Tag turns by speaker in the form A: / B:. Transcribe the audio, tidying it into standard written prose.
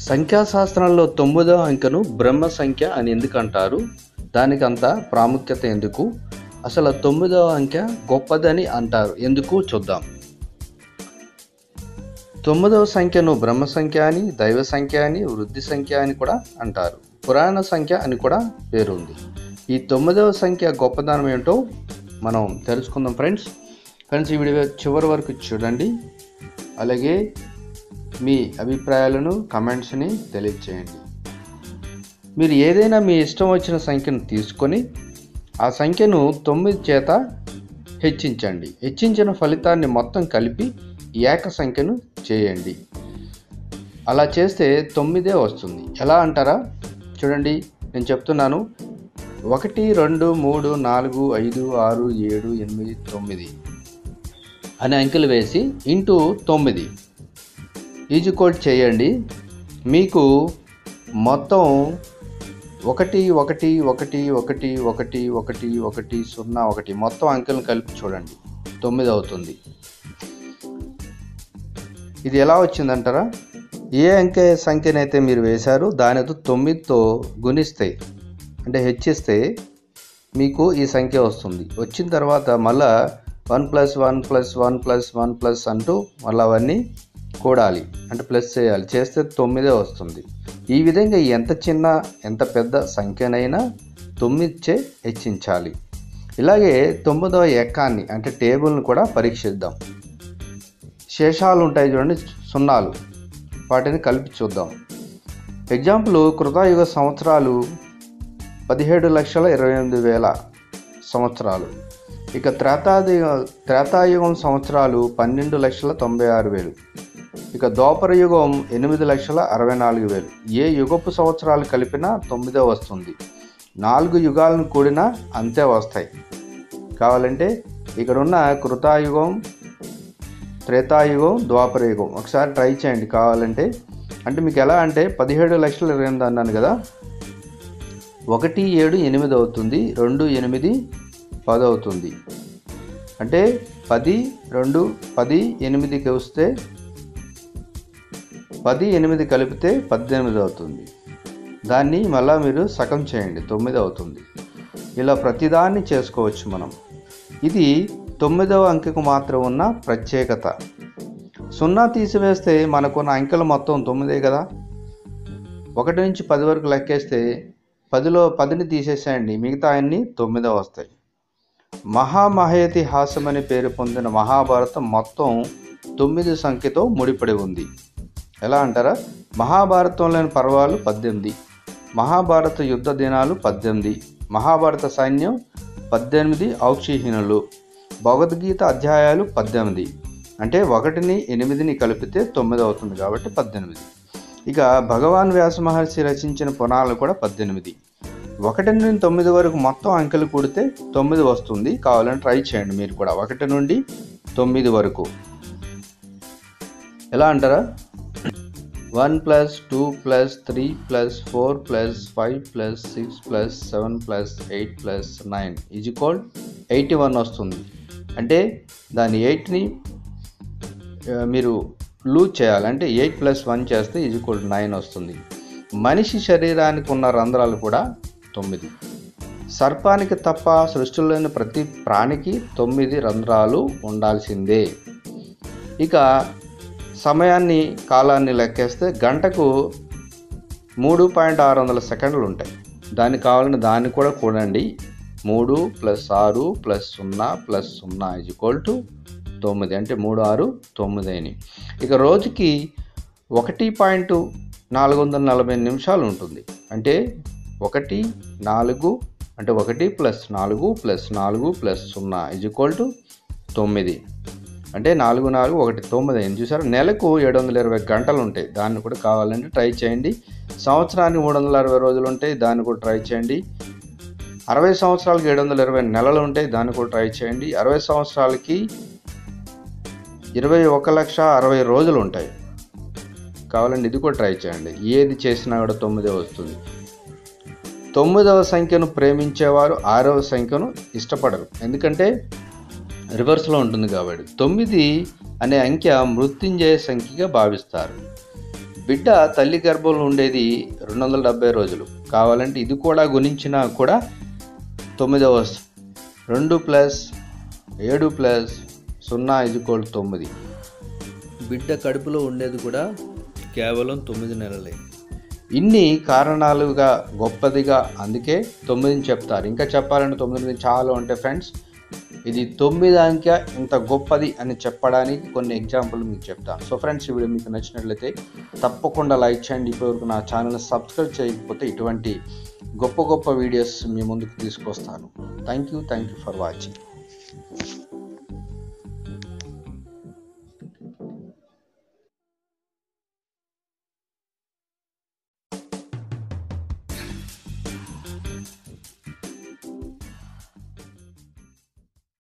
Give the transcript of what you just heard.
A: సంఖ్యాశాస్త్రంలో 9వ అంకెను బ్రహ్మ సంఖ్య అని ఎందుకు అంటారు? దానికి అంత ప్రాముఖ్యత ఎందుకు? అసలు 9వ అంకె గొప్పదని అంటారు ఎందుకు చూద్దాం. 9వ సంఖ్యను బ్రహ్మ సంఖ్య అని, దైవ సంఖ్య అని, వృద్ధి సంఖ్య అని కూడా అంటారు. పురాణ సంఖ్య అని కూడా పేరుంది. ఈ 9వ సంఖ్య గొప్పదనం ఏంటో మనం తెలుసుకుందాం ఫ్రెండ్స్. ఈ వీడియో చివరి వరకు చూడండి. అలాగే మీ అభిప్రాయాలను కమెంట్స్ని తెలియచేయండి. మీరు ఏదైనా మీ ఇష్టం వచ్చిన సంఖ్యను తీసుకొని ఆ సంఖ్యను 9 చేత హెచ్చించండి. హెచ్చించిన ఫలితాన్ని మొత్తం కలిపి ఏక సంఖ్యను చేయండి. అలా చేస్తే 9 వస్తుంది. ఎలా అంటారా? చూడండి, నేను చెప్తున్నాను. 1 2 3 4 5 6 7 8 9 అనే అంకెలు వేసి ఇంటూ 9 ఈజ్ఈక్వల్ చేయండి. మీకు మొత్తం 1 1 1 1 1 1 1 0 1 మొత్తం అంకెలను కలిపి చూడండి, 9 అవుతుంది. ఇది ఎలా వచ్చిందంటారా? ఏ సంఖ్యనైతే మీరు వేశారో దానితో 9తో గుణిస్తే అంటే హెచ్చిస్తే మీకు ఈ సంఖ్య వస్తుంది. వచ్చిన తర్వాత మళ్ళా 1 + 1 + 1 + 1 అంటూ మళ్ళీ అవన్నీ కూడాలి, అంటే ప్లస్ చేయాలి. చేస్తే 9 వస్తుంది. ఈ విధంగా ఎంత చిన్న ఎంత పెద్ద సంఖ్యనైనా 9చే హెచ్చించాలి. ఇలాగే 9వ ఎక్కాన్ని అంటే టేబుల్ని కూడా పరీక్షిద్దాం. శేషాలు ఉంటాయి చూడండి, సున్నాలు, వాటిని కలిపి చూద్దాం. ఎగ్జాంపుల్, కృతయుగ సంవత్సరాలు 17,28,000 సంవత్సరాలు. ఇక త్రేతాయుగం సంవత్సరాలు 12,96,000. ఇక ద్వాపర యుగం 8,64,000. ఏ యుగపు సంవత్సరాలు కలిపినా 9 వస్తుంది. 4 యుగాలను కూడినా అంతే వస్తాయి. కావాలంటే ఇక్కడ ఉన్న కృతాయుగం, త్రేతాయుగం, ద్వాపర యుగం ఒకసారి ట్రై చేయండి కావాలంటే. అంటే మీకు ఎలా అంటే 17,28,000 అన్నాను కదా, 1 7 8 అవుతుంది, 2 8 10 అవుతుంది. అంటే 10 2 10 8కి వస్తే 10 8 కలిపితే 18 అవుతుంది. దాన్ని మళ్ళీ మీరు సగం చేయండి, 9 అవుతుంది. ఇలా ప్రతిదాన్ని చేసుకోవచ్చు మనం. ఇది 9వ అంకెకు మాత్రం ఉన్న ప్రత్యేకత. 0 తీసివేస్తే మనకున్న అంకెలు మొత్తం 9 కదా. 1 నుంచి 10 వరకు లెక్కేస్తే 10లో 10ని తీసేసేయండి, మిగతా అన్నీ 9 వస్తాయి. మహామహేతిహాసం అని పేరు పొందిన మహాభారతం మొత్తం 9 సంఖ్యతో ముడిపడి ఉంది. ఎలా అంటారా? మహాభారతంలోని పర్వాలు 18, మహాభారత యుద్ధ దినాలు 18, మహాభారత సైన్యం 18 ఔక్షీహినులు, భగవద్గీత అధ్యాయాలు 18. అంటే 1ని 8ని కలిపితే 9 అవుతుంది కాబట్టి 18. ఇక భగవాన్ వ్యాస మహర్షి రచించిన పురాణాలు కూడా 18. 1 నుండి 9 వరకు మొత్తం అంకెలు కూడితే 9 వస్తుంది. కావాలని ట్రై చేయండి మీరు కూడా. 1 నుండి 9 వరకు ఎలా అంటారా? 1 + 2 + 3 + 4 + 5 + 6 + 7 + 8 + 9 81 వస్తుంది. అంటే దాని 8ని మీరు లూజ్ చేయాలి, అంటే 8 + 1 చేస్తే 9 వస్తుంది. మనిషి శరీరానికి ఉన్న రంధ్రాలు కూడా 9. సర్పానికి తప్ప సృష్టిలోని ప్రతి ప్రాణికి 9 రంధ్రాలు ఉండాల్సిందే. ఇక సమయాన్ని, కాలాన్ని లెక్కేస్తే గంటకు 3.600 సెకండ్లు ఉంటాయి. దానికి కావాలని దాన్ని కూడా కూడండి. 3 + 6 + 0 + 0 9. అంటే 3 6 9 అని. ఇక రోజుకి 1.440 నిమిషాలు ఉంటుంది. అంటే 1 4 అంటే 1 + 4 + 4 + 0 9. అంటే 4 4 1 9 అయింది. చూసారా? నెలకు 720 గంటలు ఉంటాయి. దాన్ని కూడా కావాలంటే ట్రై చేయండి. సంవత్సరానికి 360 రోజులు ఉంటాయి. దాన్ని కూడా ట్రై చేయండి. 60 సంవత్సరాలకి 720 నెలలు ఉంటాయి. దాన్ని కూడా ట్రై చేయండి. 60 సంవత్సరాలకి 21,60,000 రోజులు ఉంటాయి. కావాలంటే ఇది కూడా ట్రై చేయండి. ఏది చేసినా కూడా 9 వస్తుంది. 9వ సంఖ్యను ప్రేమించేవారు 6వ సంఖ్యను ఇష్టపడరు, ఎందుకంటే రివర్స్లో ఉంటుంది కాబట్టి. 9 అనే అంకె మృత్యుంజయ సంఖ్యగా భావిస్తారు. బిడ్డ తల్లి గర్భంలో ఉండేది 270 రోజులు. కావాలంటే ఇది కూడా గుణించినా కూడా 9వ 2 + 7 + 0 = 9. బిడ్డ కడుపులో ఉండేది కూడా కేవలం 9 నెలలే. ఇన్ని కారణాలుగా గొప్పదిగా అందుకే 9ని చెప్తారు. ఇంకా చెప్పాలంటే 9 చాలా ఉంటాయి ఫ్రెండ్స్. ఇది 9 అంకె ఇంత గొప్పది అని చెప్పడానికి కొన్ని ఎగ్జాంపుల్ మీకు చెప్తాను. సో ఫ్రెండ్స్, ఈ వీడియో మీకు నచ్చినట్లయితే తప్పకుండా లైక్ చేయండి. ఇప్పటివరకు నా ఛానల్ని సబ్స్క్రైబ్ చేయకపోతే ఇటువంటి గొప్ప వీడియోస్ మీ ముందుకు తీసుకొస్తాను. Thank you for watching.